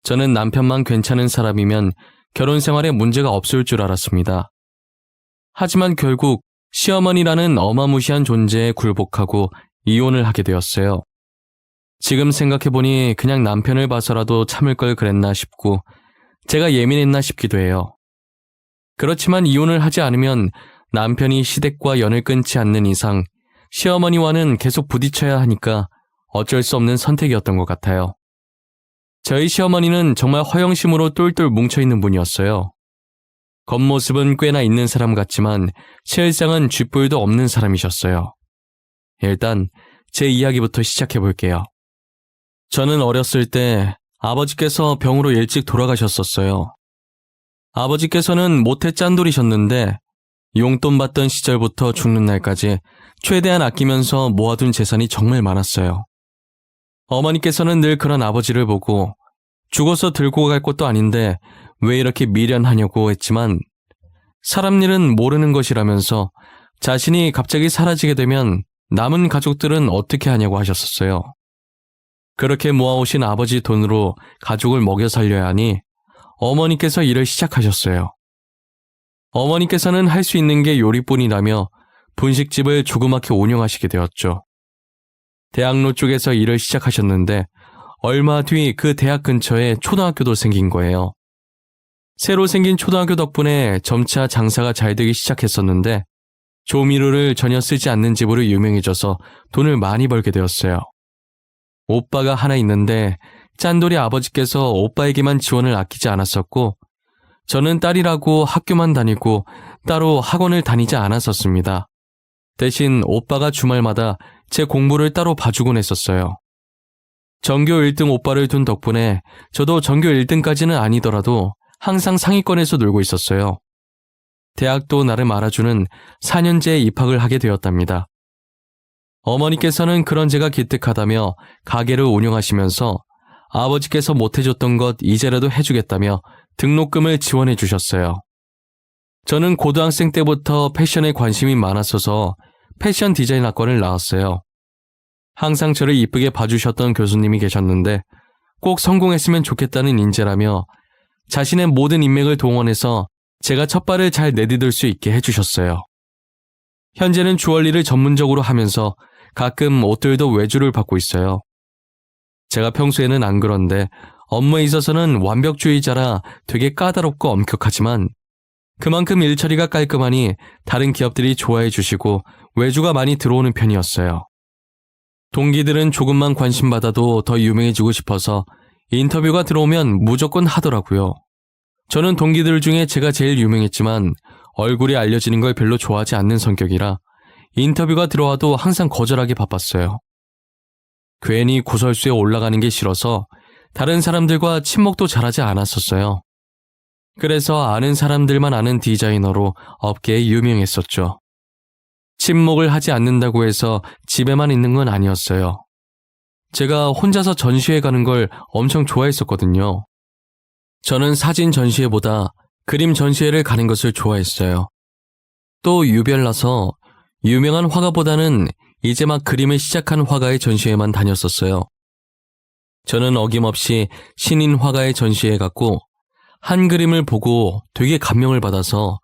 저는 남편만 괜찮은 사람이면 결혼 생활에 문제가 없을 줄 알았습니다. 하지만 결국 시어머니라는 어마무시한 존재에 굴복하고 이혼을 하게 되었어요. 지금 생각해보니 그냥 남편을 봐서라도 참을 걸 그랬나 싶고 제가 예민했나 싶기도 해요. 그렇지만 이혼을 하지 않으면 남편이 시댁과 연을 끊지 않는 이상 시어머니와는 계속 부딪혀야 하니까 어쩔 수 없는 선택이었던 것 같아요. 저희 시어머니는 정말 허영심으로 똘똘 뭉쳐있는 분이었어요. 겉모습은 꽤나 있는 사람 같지만 실상은 쥐뿔도 없는 사람이셨어요. 일단 제 이야기부터 시작해볼게요. 저는 어렸을 때 아버지께서 병으로 일찍 돌아가셨었어요. 아버지께서는 모태 짠돌이셨는데 용돈 받던 시절부터 죽는 날까지 최대한 아끼면서 모아둔 재산이 정말 많았어요. 어머니께서는 늘 그런 아버지를 보고 죽어서 들고 갈 것도 아닌데 왜 이렇게 미련하냐고 했지만 사람 일은 모르는 것이라면서 자신이 갑자기 사라지게 되면 남은 가족들은 어떻게 하냐고 하셨었어요. 그렇게 모아오신 아버지 돈으로 가족을 먹여 살려야 하니 어머니께서 일을 시작하셨어요. 어머니께서는 할 수 있는 게 요리뿐이라며 분식집을 조그맣게 운영하시게 되었죠. 대학로 쪽에서 일을 시작하셨는데 얼마 뒤 그 대학 근처에 초등학교도 생긴 거예요. 새로 생긴 초등학교 덕분에 점차 장사가 잘 되기 시작했었는데 조미료를 전혀 쓰지 않는 집으로 유명해져서 돈을 많이 벌게 되었어요. 오빠가 하나 있는데 짠돌이 아버지께서 오빠에게만 지원을 아끼지 않았었고 저는 딸이라고 학교만 다니고 따로 학원을 다니지 않았었습니다. 대신 오빠가 주말마다 제 공부를 따로 봐주곤 했었어요. 전교 1등 오빠를 둔 덕분에 저도 전교 1등까지는 아니더라도 항상 상위권에서 놀고 있었어요. 대학도 나름 알아주는 4년제에 입학을 하게 되었답니다. 어머니께서는 그런 제가 기특하다며 가게를 운영하시면서 아버지께서 못해줬던 것 이제라도 해주겠다며 등록금을 지원해 주셨어요. 저는 고등학생 때부터 패션에 관심이 많았어서 패션 디자인 학과를 나왔어요. 항상 저를 이쁘게 봐주셨던 교수님이 계셨는데 꼭 성공했으면 좋겠다는 인재라며 자신의 모든 인맥을 동원해서 제가 첫 발을 잘 내디딜 수 있게 해주셨어요. 현재는 주얼리를 전문적으로 하면서 가끔 옷들도 외주를 받고 있어요. 제가 평소에는 안 그런데 업무에 있어서는 완벽주의자라 되게 까다롭고 엄격하지만 그만큼 일처리가 깔끔하니 다른 기업들이 좋아해 주시고 외주가 많이 들어오는 편이었어요. 동기들은 조금만 관심 받아도 더 유명해지고 싶어서 인터뷰가 들어오면 무조건 하더라고요. 저는 동기들 중에 제가 제일 유명했지만 얼굴이 알려지는 걸 별로 좋아하지 않는 성격이라 인터뷰가 들어와도 항상 거절하기 바빴어요. 괜히 구설수에 올라가는 게 싫어서 다른 사람들과 친목도 잘하지 않았었어요. 그래서 아는 사람들만 아는 디자이너로 업계에 유명했었죠. 친목을 하지 않는다고 해서 집에만 있는 건 아니었어요. 제가 혼자서 전시회 가는 걸 엄청 좋아했었거든요. 저는 사진 전시회보다 그림 전시회를 가는 것을 좋아했어요. 또 유별나서 유명한 화가보다는 이제 막 그림을 시작한 화가의 전시회만 다녔었어요. 저는 어김없이 신인 화가의 전시회에 갔고 한 그림을 보고 되게 감명을 받아서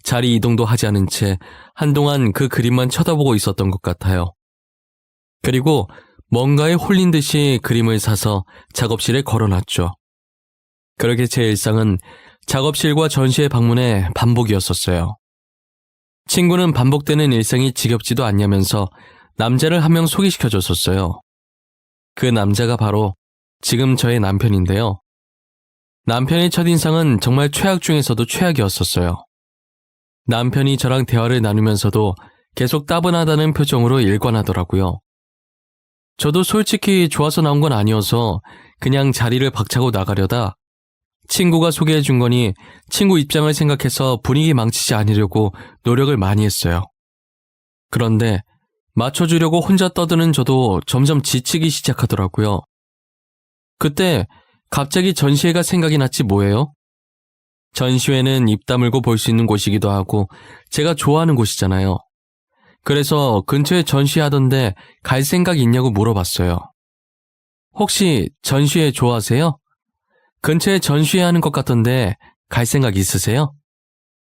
자리 이동도 하지 않은 채 한동안 그 그림만 쳐다보고 있었던 것 같아요. 그리고 뭔가에 홀린 듯이 그림을 사서 작업실에 걸어놨죠. 그렇게 제 일상은 작업실과 전시회 방문의 반복이었었어요. 친구는 반복되는 일상이 지겹지도 않냐면서 남자를 한 명 소개시켜줬었어요. 그 남자가 바로 지금 저의 남편인데요. 남편의 첫인상은 정말 최악 중에서도 최악이었었어요. 남편이 저랑 대화를 나누면서도 계속 따분하다는 표정으로 일관하더라고요. 저도 솔직히 좋아서 나온 건 아니어서 그냥 자리를 박차고 나가려다 친구가 소개해준 거니 친구 입장을 생각해서 분위기 망치지 않으려고 노력을 많이 했어요. 그런데 맞춰주려고 혼자 떠드는 저도 점점 지치기 시작하더라고요. 그때 갑자기 전시회가 생각이 났지 뭐예요? 전시회는 입 다물고 볼 수 있는 곳이기도 하고 제가 좋아하는 곳이잖아요. 그래서 근처에 전시하던데 갈 생각 있냐고 물어봤어요. 혹시 전시회 좋아하세요? 근처에 전시회 하는 것 같던데 갈 생각 있으세요?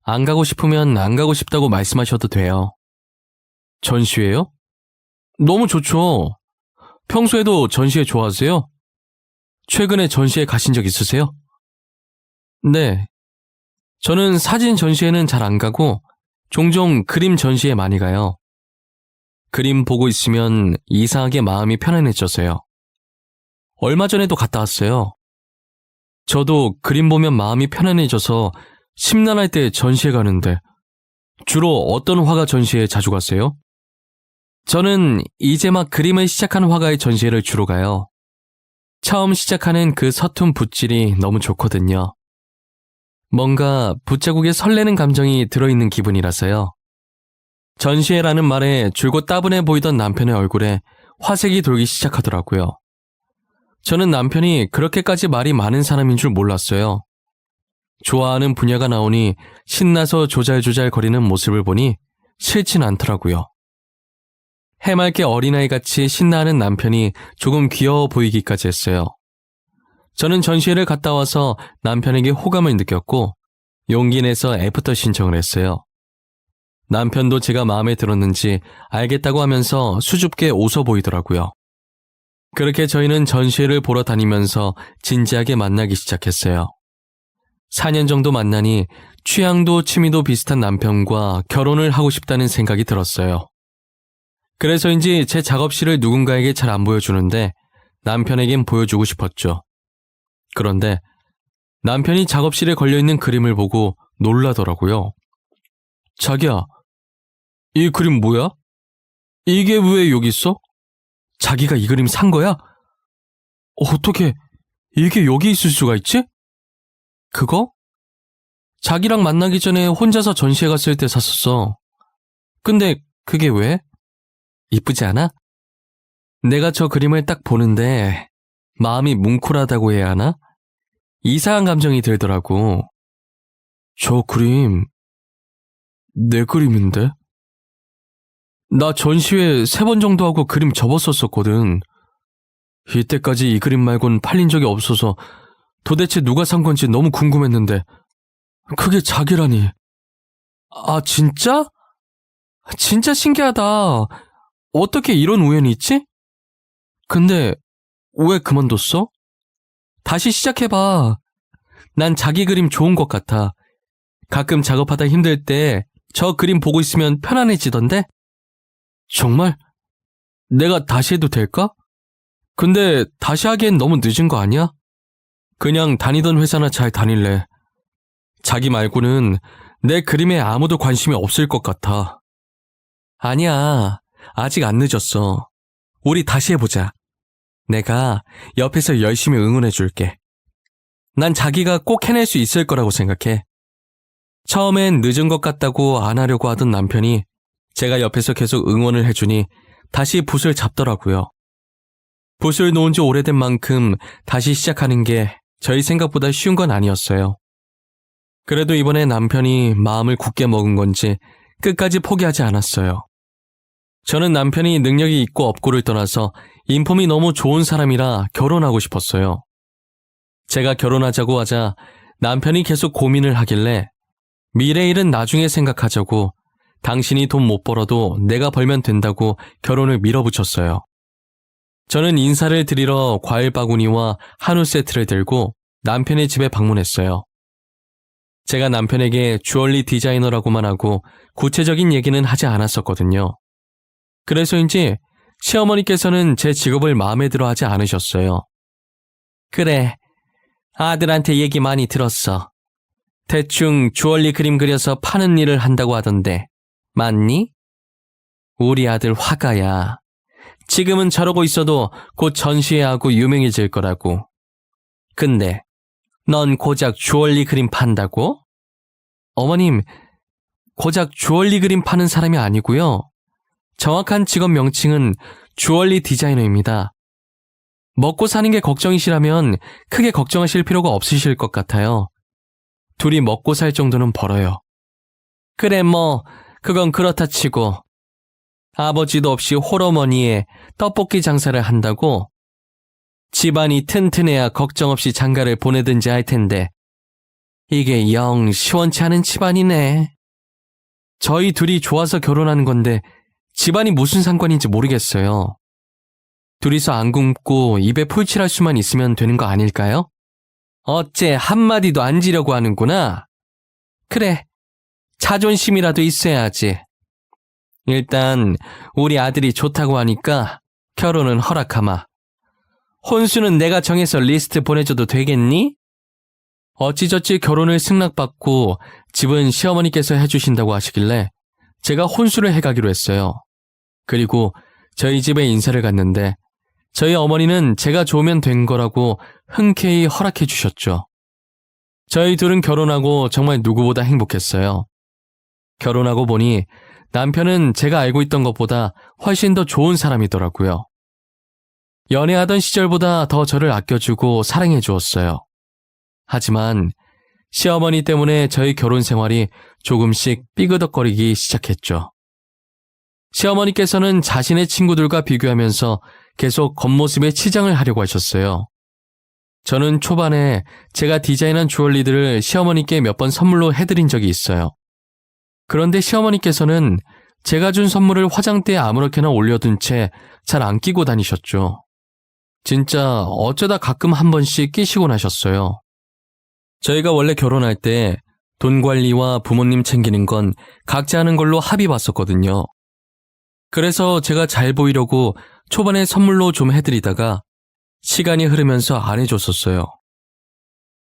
안 가고 싶으면 안 가고 싶다고 말씀하셔도 돼요. 전시회요? 너무 좋죠. 평소에도 전시회 좋아하세요? 최근에 전시회 가신 적 있으세요? 네. 저는 사진 전시회는 잘 안 가고 종종 그림 전시회 많이 가요. 그림 보고 있으면 이상하게 마음이 편안해져서요. 얼마 전에도 갔다 왔어요. 저도 그림 보면 마음이 편안해져서 심란할 때 전시회 가는데 주로 어떤 화가 전시회에 자주 가세요? 저는 이제 막 그림을 시작한 화가의 전시회를 주로 가요. 처음 시작하는 그 서툰 붓질이 너무 좋거든요. 뭔가 붓자국에 설레는 감정이 들어있는 기분이라서요. 전시회라는 말에 줄곧 따분해 보이던 남편의 얼굴에 화색이 돌기 시작하더라고요. 저는 남편이 그렇게까지 말이 많은 사람인 줄 몰랐어요. 좋아하는 분야가 나오니 신나서 조잘조잘 거리는 모습을 보니 싫진 않더라고요. 해맑게 어린아이같이 신나하는 남편이 조금 귀여워 보이기까지 했어요. 저는 전시회를 갔다 와서 남편에게 호감을 느꼈고 용기 내서 애프터 신청을 했어요. 남편도 제가 마음에 들었는지 알겠다고 하면서 수줍게 웃어 보이더라고요. 그렇게 저희는 전시회를 보러 다니면서 진지하게 만나기 시작했어요. 4년 정도 만나니 취향도 취미도 비슷한 남편과 결혼을 하고 싶다는 생각이 들었어요. 그래서인지 제 작업실을 누군가에게 잘 안 보여주는데 남편에겐 보여주고 싶었죠. 그런데 남편이 작업실에 걸려있는 그림을 보고 놀라더라고요. 자기야, 이 그림 뭐야? 이게 왜 여기 있어? 자기가 이 그림 산 거야? 어떻게 이게 여기 있을 수가 있지? 그거? 자기랑 만나기 전에 혼자서 전시회 갔을 때 샀었어. 근데 그게 왜? 이쁘지 않아? 내가 저 그림을 딱 보는데 마음이 뭉클하다고 해야 하나? 이상한 감정이 들더라고. 저 그림 내 그림인데? 나 전시회 3번 정도 하고 그림 접었었거든. 이때까지 이 그림 말곤 팔린 적이 없어서 도대체 누가 산 건지 너무 궁금했는데 그게 자기라니. 아, 진짜? 진짜 신기하다. 어떻게 이런 우연이 있지? 근데 왜 그만뒀어? 다시 시작해봐. 난 자기 그림 좋은 것 같아. 가끔 작업하다 힘들 때 저 그림 보고 있으면 편안해지던데? 정말? 내가 다시 해도 될까? 근데 다시 하기엔 너무 늦은 거 아니야? 그냥 다니던 회사나 잘 다닐래. 자기 말고는 내 그림에 아무도 관심이 없을 것 같아. 아니야. 아직 안 늦었어. 우리 다시 해보자. 내가 옆에서 열심히 응원해줄게. 난 자기가 꼭 해낼 수 있을 거라고 생각해. 처음엔 늦은 것 같다고 안 하려고 하던 남편이 제가 옆에서 계속 응원을 해주니 다시 붓을 잡더라고요. 붓을 놓은 지 오래된 만큼 다시 시작하는 게 저희 생각보다 쉬운 건 아니었어요. 그래도 이번에 남편이 마음을 굳게 먹은 건지 끝까지 포기하지 않았어요. 저는 남편이 능력이 있고 없고를 떠나서 인품이 너무 좋은 사람이라 결혼하고 싶었어요. 제가 결혼하자고 하자 남편이 계속 고민을 하길래 미래 일은 나중에 생각하자고 당신이 돈 못 벌어도 내가 벌면 된다고 결혼을 밀어붙였어요. 저는 인사를 드리러 과일 바구니와 한우 세트를 들고 남편의 집에 방문했어요. 제가 남편에게 주얼리 디자이너라고만 하고 구체적인 얘기는 하지 않았었거든요. 그래서인지 시어머니께서는 제 직업을 마음에 들어 하지 않으셨어요. 그래, 아들한테 얘기 많이 들었어. 대충 주얼리 그림 그려서 파는 일을 한다고 하던데 맞니? 우리 아들 화가야. 지금은 저러고 있어도 곧 전시회하고 유명해질 거라고. 근데 넌 고작 주얼리 그림 판다고? 어머님, 고작 주얼리 그림 파는 사람이 아니고요. 정확한 직업 명칭은 주얼리 디자이너입니다. 먹고 사는 게 걱정이시라면 크게 걱정하실 필요가 없으실 것 같아요. 둘이 먹고 살 정도는 벌어요. 그래 뭐 그건 그렇다 치고 아버지도 없이 홀어머니에 떡볶이 장사를 한다고? 집안이 튼튼해야 걱정 없이 장가를 보내든지 할 텐데 이게 영 시원치 않은 집안이네. 저희 둘이 좋아서 결혼하는 건데 집안이 무슨 상관인지 모르겠어요. 둘이서 안 굶고 입에 풀칠할 수만 있으면 되는 거 아닐까요? 어째 한마디도 안 지려고 하는구나. 그래, 자존심이라도 있어야지. 일단 우리 아들이 좋다고 하니까 결혼은 허락하마. 혼수는 내가 정해서 리스트 보내줘도 되겠니? 어찌저찌 결혼을 승낙받고 집은 시어머니께서 해주신다고 하시길래 제가 혼수를 해가기로 했어요. 그리고 저희 집에 인사를 갔는데 저희 어머니는 제가 좋으면 된 거라고 흔쾌히 허락해 주셨죠. 저희 둘은 결혼하고 정말 누구보다 행복했어요. 결혼하고 보니 남편은 제가 알고 있던 것보다 훨씬 더 좋은 사람이더라고요. 연애하던 시절보다 더 저를 아껴주고 사랑해 주었어요. 하지만 시어머니 때문에 저희 결혼 생활이 조금씩 삐그덕거리기 시작했죠. 시어머니께서는 자신의 친구들과 비교하면서 계속 겉모습에 치장을 하려고 하셨어요. 저는 초반에 제가 디자인한 주얼리들을 시어머니께 몇 번 선물로 해드린 적이 있어요. 그런데 시어머니께서는 제가 준 선물을 화장대에 아무렇게나 올려둔 채 잘 안 끼고 다니셨죠. 진짜 어쩌다 가끔 한 번씩 끼시곤 하셨어요. 저희가 원래 결혼할 때 돈 관리와 부모님 챙기는 건 각자 하는 걸로 합의 봤었거든요. 그래서 제가 잘 보이려고 초반에 선물로 좀 해드리다가 시간이 흐르면서 안 해줬었어요.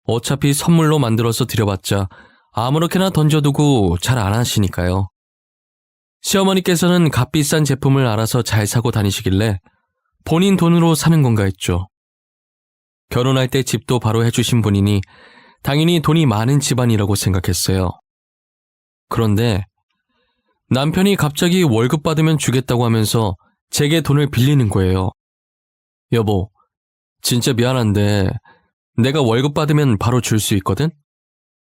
어차피 선물로 만들어서 드려봤자 아무렇게나 던져두고 잘 안 하시니까요. 시어머니께서는 값비싼 제품을 알아서 잘 사고 다니시길래 본인 돈으로 사는 건가 했죠. 결혼할 때 집도 바로 해주신 분이니 당연히 돈이 많은 집안이라고 생각했어요. 그런데 남편이 갑자기 월급 받으면 주겠다고 하면서 제게 돈을 빌리는 거예요. 여보, 진짜 미안한데 내가 월급 받으면 바로 줄 수 있거든?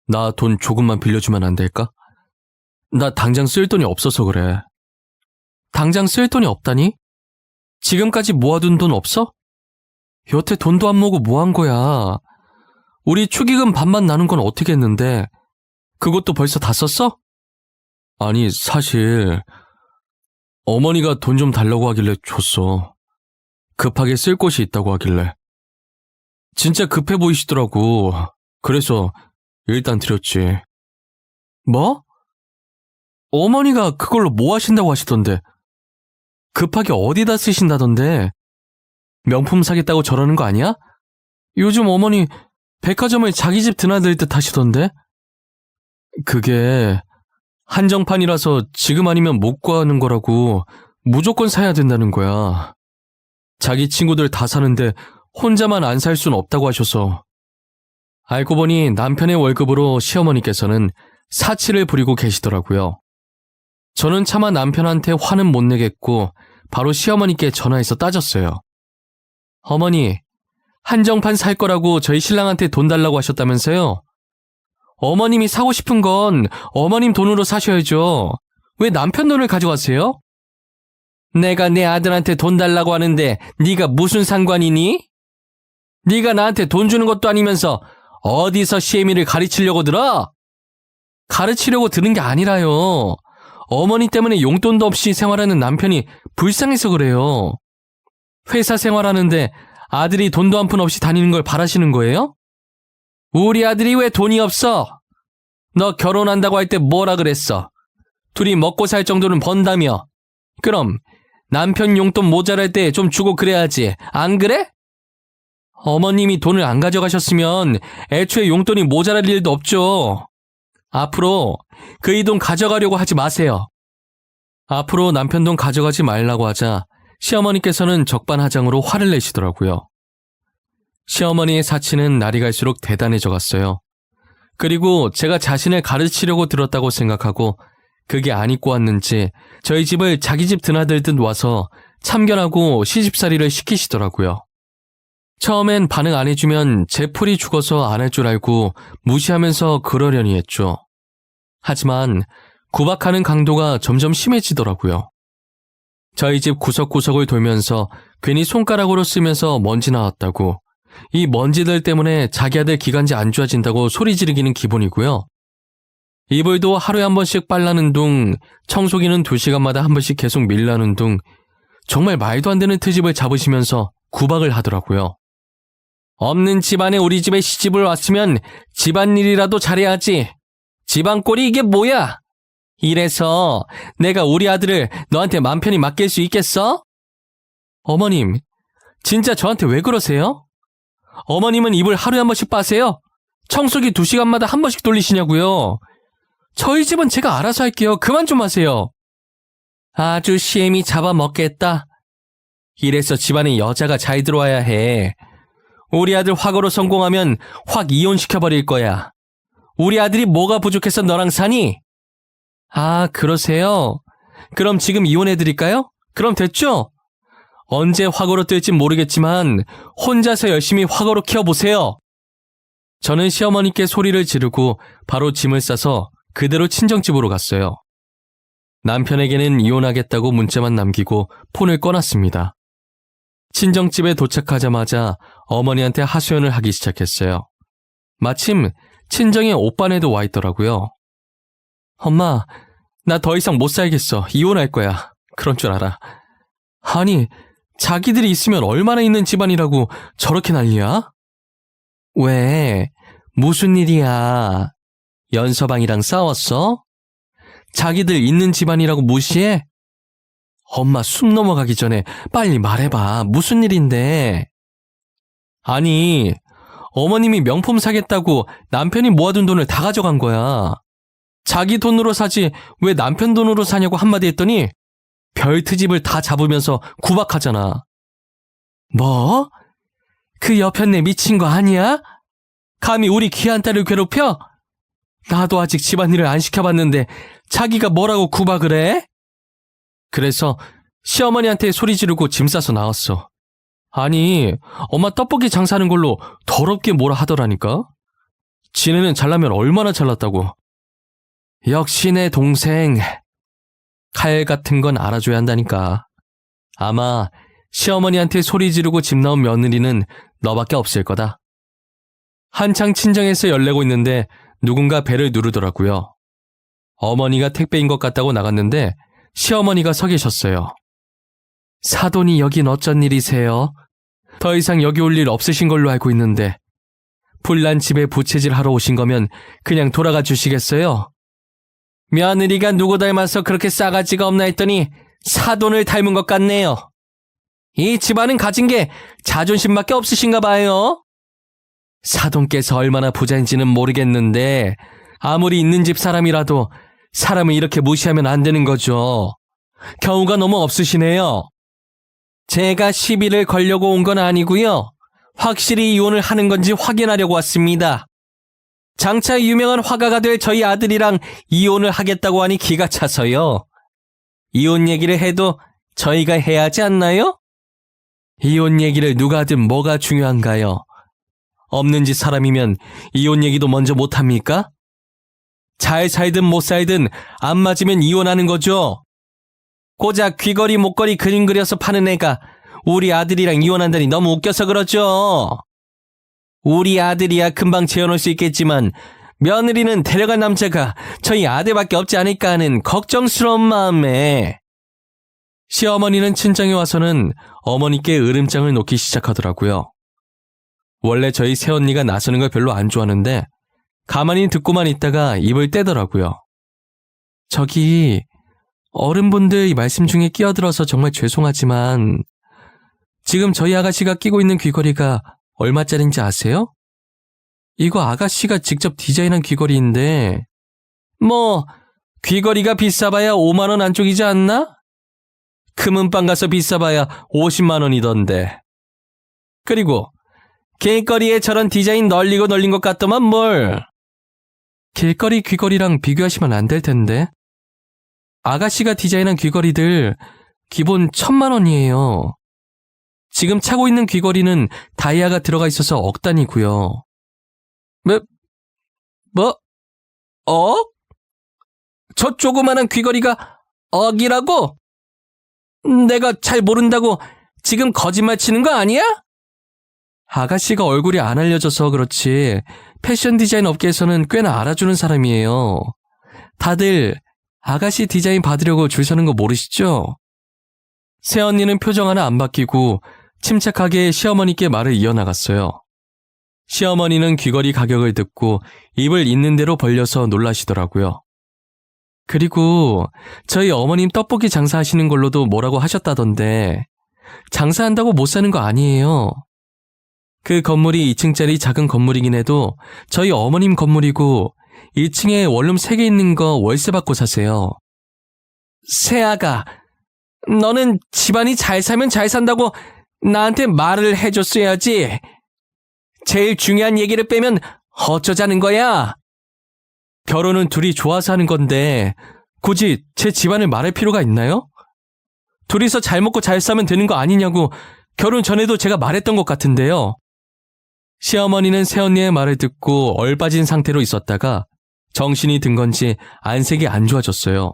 나 돈 조금만 빌려주면 안 될까? 나 당장 쓸 돈이 없어서 그래. 당장 쓸 돈이 없다니? 지금까지 모아둔 돈 없어? 여태 돈도 안 모으고 뭐 한 거야? 우리 축의금 반만 나눈 건 어떻게 했는데 그것도 벌써 다 썼어? 아니, 사실 어머니가 돈 좀 달라고 하길래 줬어. 급하게 쓸 곳이 있다고 하길래. 진짜 급해 보이시더라고. 그래서 일단 드렸지. 뭐? 어머니가 그걸로 뭐 하신다고 하시던데. 급하게 어디다 쓰신다던데. 명품 사겠다고 저러는 거 아니야? 요즘 어머니 백화점을 자기 집 드나들 듯 하시던데. 그게 한정판이라서 지금 아니면 못 구하는 거라고 무조건 사야 된다는 거야. 자기 친구들 다 사는데 혼자만 안 살 순 없다고 하셔서. 알고 보니 남편의 월급으로 시어머니께서는 사치를 부리고 계시더라고요. 저는 차마 남편한테 화는 못 내겠고 바로 시어머니께 전화해서 따졌어요. 어머니, 한정판 살 거라고 저희 신랑한테 돈 달라고 하셨다면서요? 어머님이 사고 싶은 건 어머님 돈으로 사셔야죠. 왜 남편 돈을 가져가세요? 내가 내 아들한테 돈 달라고 하는데 네가 무슨 상관이니? 네가 나한테 돈 주는 것도 아니면서 어디서 시애미를 가르치려고 들어? 가르치려고 드는 게 아니라요. 어머니 때문에 용돈도 없이 생활하는 남편이 불쌍해서 그래요. 회사 생활하는데 아들이 돈도 한 푼 없이 다니는 걸 바라시는 거예요? 우리 아들이 왜 돈이 없어? 너 결혼한다고 할 때 뭐라 그랬어? 둘이 먹고 살 정도는 번다며. 그럼 남편 용돈 모자랄 때 좀 주고 그래야지. 안 그래? 어머님이 돈을 안 가져가셨으면 애초에 용돈이 모자랄 일도 없죠. 앞으로 그이 돈 가져가려고 하지 마세요. 앞으로 남편 돈 가져가지 말라고 하자 시어머니께서는 적반하장으로 화를 내시더라고요. 시어머니의 사치는 날이 갈수록 대단해져 갔어요. 그리고 제가 자신을 가르치려고 들었다고 생각하고 그게 안 입고 왔는지 저희 집을 자기 집 드나들듯 와서 참견하고 시집살이를 시키시더라고요. 처음엔 반응 안 해주면 제 풀이 죽어서 안 할 줄 알고 무시하면서 그러려니 했죠. 하지만 구박하는 강도가 점점 심해지더라고요. 저희 집 구석구석을 돌면서 괜히 손가락으로 쓰면서 먼지 나왔다고, 이 먼지들 때문에 자기 아들 기관지 안 좋아진다고 소리 지르기는 기본이고요. 이불도 하루에 한 번씩 빨라는 둥, 청소기는 2시간마다 한 번씩 계속 밀라는 둥, 정말 말도 안 되는 트집을 잡으시면서 구박을 하더라고요. 없는 집안에 우리 집에 시집을 왔으면 집안일이라도 잘해야지. 집안꼴이 이게 뭐야? 이래서 내가 우리 아들을 너한테 맘 편히 맡길 수 있겠어? 어머님, 진짜 저한테 왜 그러세요? 어머님은 이불 하루에 한 번씩 빠세요? 청소기 2시간마다 한 번씩 돌리시냐고요? 저희 집은 제가 알아서 할게요. 그만 좀 하세요. 아주 시엠이 잡아먹겠다. 이래서 집안에 여자가 잘 들어와야 해. 우리 아들 화거로 성공하면 확 이혼시켜버릴 거야. 우리 아들이 뭐가 부족해서 너랑 사니? 아, 그러세요? 그럼 지금 이혼해드릴까요? 그럼 됐죠? 언제 화거로 뜰진 모르겠지만 혼자서 열심히 화거로 키워보세요. 저는 시어머니께 소리를 지르고 바로 짐을 싸서 그대로 친정집으로 갔어요. 남편에게는 이혼하겠다고 문자만 남기고 폰을 꺼놨습니다. 친정집에 도착하자마자 어머니한테 하소연을 하기 시작했어요. 마침 친정에 오빠네도 와 있더라고요. 엄마, 나 더 이상 못 살겠어. 이혼할 거야. 그런 줄 알아. 아니, 자기들이 있으면 얼마나 있는 집안이라고 저렇게 난리야? 왜? 무슨 일이야? 연서방이랑 싸웠어? 자기들 있는 집안이라고 무시해? 엄마 숨 넘어가기 전에 빨리 말해봐. 무슨 일인데? 아니, 어머님이 명품 사겠다고 남편이 모아둔 돈을 다 가져간 거야. 자기 돈으로 사지 왜 남편 돈으로 사냐고 한마디 했더니 별 트집을 다 잡으면서 구박하잖아. 뭐? 그 여편네 미친 거 아니야? 감히 우리 귀한 딸을 괴롭혀? 나도 아직 집안일을 안 시켜봤는데 자기가 뭐라고 구박을 해? 그래서 시어머니한테 소리 지르고 짐 싸서 나왔어. 아니, 엄마 떡볶이 장사하는 걸로 더럽게 뭐라 하더라니까? 지네는 잘나면 얼마나 잘났다고. 역시 내 동생. 칼 같은 건 알아줘야 한다니까. 아마 시어머니한테 소리 지르고 집 나온 며느리는 너밖에 없을 거다. 한창 친정에서 열내고 있는데 누군가 배를 누르더라고요. 어머니가 택배인 것 같다고 나갔는데 시어머니가 서 계셨어요. 사돈이 여긴 어쩐 일이세요? 더 이상 여기 올 일 없으신 걸로 알고 있는데 불난 집에 부채질 하러 오신 거면 그냥 돌아가 주시겠어요? 며느리가 누구 닮아서 그렇게 싸가지가 없나 했더니 사돈을 닮은 것 같네요. 이 집안은 가진 게 자존심밖에 없으신가 봐요. 사돈께서 얼마나 부자인지는 모르겠는데 아무리 있는 집 사람이라도 사람을 이렇게 무시하면 안 되는 거죠. 경우가 너무 없으시네요. 제가 시비를 걸려고 온 건 아니고요. 확실히 이혼을 하는 건지 확인하려고 왔습니다. 장차 유명한 화가가 될 저희 아들이랑 이혼을 하겠다고 하니 기가 차서요. 이혼 얘기를 해도 저희가 해야 하지 않나요? 이혼 얘기를 누가 하든 뭐가 중요한가요? 없는 집 사람이면 이혼 얘기도 먼저 못합니까? 잘 살든 못 살든 안 맞으면 이혼하는 거죠. 고작 귀걸이 목걸이 그림 그려서 파는 애가 우리 아들이랑 이혼한다니 너무 웃겨서 그러죠. 우리 아들이야 금방 재혼할 수 있겠지만 며느리는 데려간 남자가 저희 아들밖에 없지 않을까 하는 걱정스러운 마음에. 시어머니는 친정에 와서는 어머니께 으름장을 놓기 시작하더라고요. 원래 저희 새언니가 나서는 걸 별로 안 좋아하는데 가만히 듣고만 있다가 입을 떼더라고요. 저기 어른분들 말씀 중에 끼어들어서 정말 죄송하지만 지금 저희 아가씨가 끼고 있는 귀걸이가 얼마짜린지 아세요? 이거 아가씨가 직접 디자인한 귀걸이인데 뭐 귀걸이가 비싸봐야 5만 원 안쪽이지 않나? 금은방 가서 비싸봐야 50만 원이던데. 그리고 길거리에 저런 디자인 널리고 널린 것 같더만 뭘. 길거리 귀걸이랑 비교하시면 안 될 텐데. 아가씨가 디자인한 귀걸이들 기본 1,000만 원이에요. 지금 차고 있는 귀걸이는 다이아가 들어가 있어서 억 단위고요. 억? 저 조그마한 귀걸이가 억이라고? 내가 잘 모른다고 지금 거짓말 치는 거 아니야? 아가씨가 얼굴이 안 알려져서 그렇지 패션 디자인 업계에서는 꽤나 알아주는 사람이에요. 다들 아가씨 디자인 받으려고 줄 서는 거 모르시죠? 새언니는 표정 하나 안 바뀌고 침착하게 시어머니께 말을 이어나갔어요. 시어머니는 귀걸이 가격을 듣고 입을 있는 대로 벌려서 놀라시더라고요. 그리고 저희 어머님 떡볶이 장사하시는 걸로도 뭐라고 하셨다던데 장사한다고 못 사는 거 아니에요. 그 건물이 2층짜리 작은 건물이긴 해도 저희 어머님 건물이고 1층에 원룸 3개 있는 거 월세 받고 사세요. 새아가, 너는 집안이 잘 살면 잘 산다고 나한테 말을 해줬어야지. 제일 중요한 얘기를 빼면 어쩌자는 거야? 결혼은 둘이 좋아서 하는 건데 굳이 제 집안을 말할 필요가 있나요? 둘이서 잘 먹고 잘 사면 되는 거 아니냐고 결혼 전에도 제가 말했던 것 같은데요. 시어머니는 새언니의 말을 듣고 얼빠진 상태로 있었다가 정신이 든 건지 안색이 안 좋아졌어요.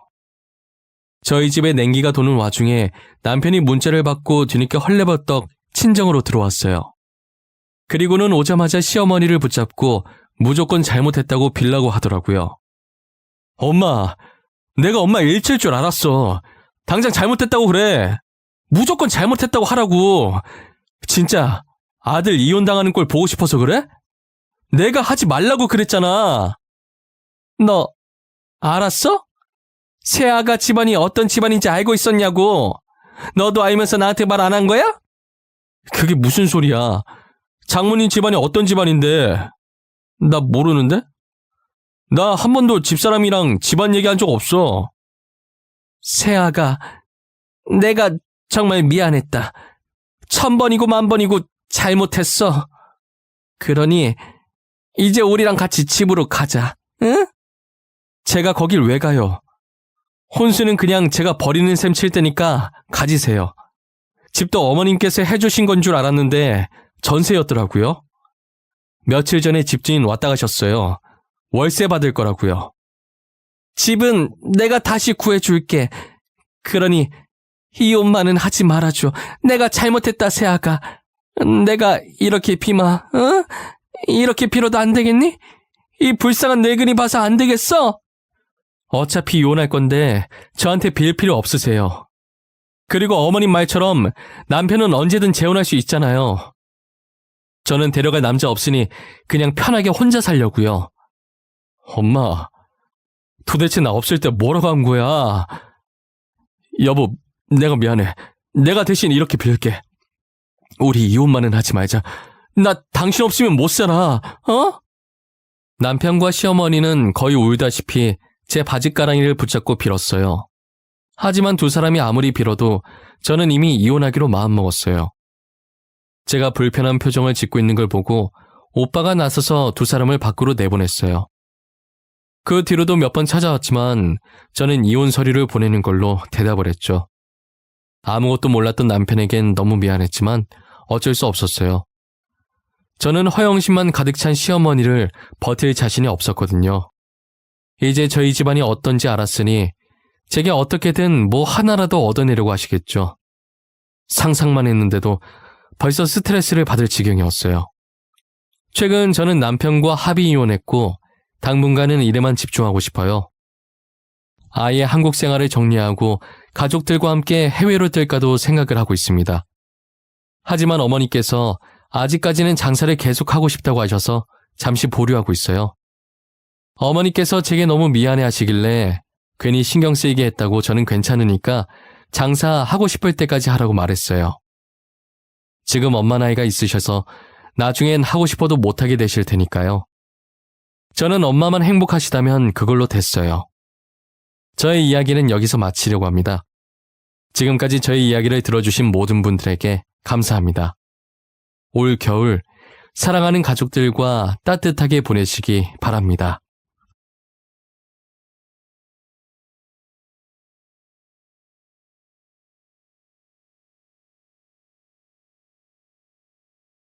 저희 집에 냉기가 도는 와중에 남편이 문자를 받고 뒤늦게 헐레벌떡 친정으로 들어왔어요. 그리고는 오자마자 시어머니를 붙잡고 무조건 잘못했다고 빌라고 하더라고요. 엄마, 내가 엄마 일칠 줄 알았어. 당장 잘못했다고 그래. 무조건 잘못했다고 하라고. 진짜 아들 이혼당하는 꼴 보고 싶어서 그래? 내가 하지 말라고 그랬잖아. 너 알았어? 새아가 집안이 어떤 집안인지 알고 있었냐고. 너도 알면서 나한테 말 안 한 거야? 그게 무슨 소리야. 장모님 집안이 어떤 집안인데. 나 모르는데? 나 한 번도 집사람이랑 집안 얘기한 적 없어. 새아가, 내가 정말 미안했다. 1000번이고 10,000번이고 잘못했어. 그러니 이제 우리랑 같이 집으로 가자. 응? 제가 거길 왜 가요? 혼수는 그냥 제가 버리는 셈 칠 테니까 가지세요. 집도 어머님께서 해주신 건 줄 알았는데 전세였더라고요. 며칠 전에 집주인 왔다 가셨어요. 월세 받을 거라고요. 집은 내가 다시 구해줄게. 그러니 이혼만은 하지 말아줘. 내가 잘못했다, 새아가. 내가 이렇게 비마, 어? 이렇게 빌어도 안 되겠니? 이 불쌍한 늙은이 봐서 안 되겠어? 어차피 이혼할 건데 저한테 빌 필요 없으세요. 그리고 어머님 말처럼 남편은 언제든 재혼할 수 있잖아요. 저는 데려갈 남자 없으니 그냥 편하게 혼자 살려고요. 엄마, 도대체 나 없을 때 뭐라고 한 거야? 여보, 내가 미안해. 내가 대신 이렇게 빌게. 우리 이혼만은 하지 말자. 나 당신 없으면 못 살아. 어? 남편과 시어머니는 거의 울다시피 제 바짓가랑이를 붙잡고 빌었어요. 하지만 두 사람이 아무리 빌어도 저는 이미 이혼하기로 마음먹었어요. 제가 불편한 표정을 짓고 있는 걸 보고 오빠가 나서서 두 사람을 밖으로 내보냈어요. 그 뒤로도 몇 번 찾아왔지만 저는 이혼 서류를 보내는 걸로 대답을 했죠. 아무것도 몰랐던 남편에겐 너무 미안했지만 어쩔 수 없었어요. 저는 허영심만 가득 찬 시어머니를 버틸 자신이 없었거든요. 이제 저희 집안이 어떤지 알았으니 제게 어떻게든 뭐 하나라도 얻어내려고 하시겠죠. 상상만 했는데도 벌써 스트레스를 받을 지경이었어요. 최근 저는 남편과 합의 이혼했고 당분간은 일에만 집중하고 싶어요. 아예 한국 생활을 정리하고 가족들과 함께 해외로 뜰까도 생각을 하고 있습니다. 하지만 어머니께서 아직까지는 장사를 계속하고 싶다고 하셔서 잠시 보류하고 있어요. 어머니께서 제게 너무 미안해 하시길래 괜히 신경 쓰이게 했다고 저는 괜찮으니까 장사하고 싶을 때까지 하라고 말했어요. 지금 엄마 나이가 있으셔서 나중엔 하고 싶어도 못하게 되실 테니까요. 저는 엄마만 행복하시다면 그걸로 됐어요. 저의 이야기는 여기서 마치려고 합니다. 지금까지 저의 이야기를 들어주신 모든 분들에게 감사합니다. 올 겨울 사랑하는 가족들과 따뜻하게 보내시기 바랍니다.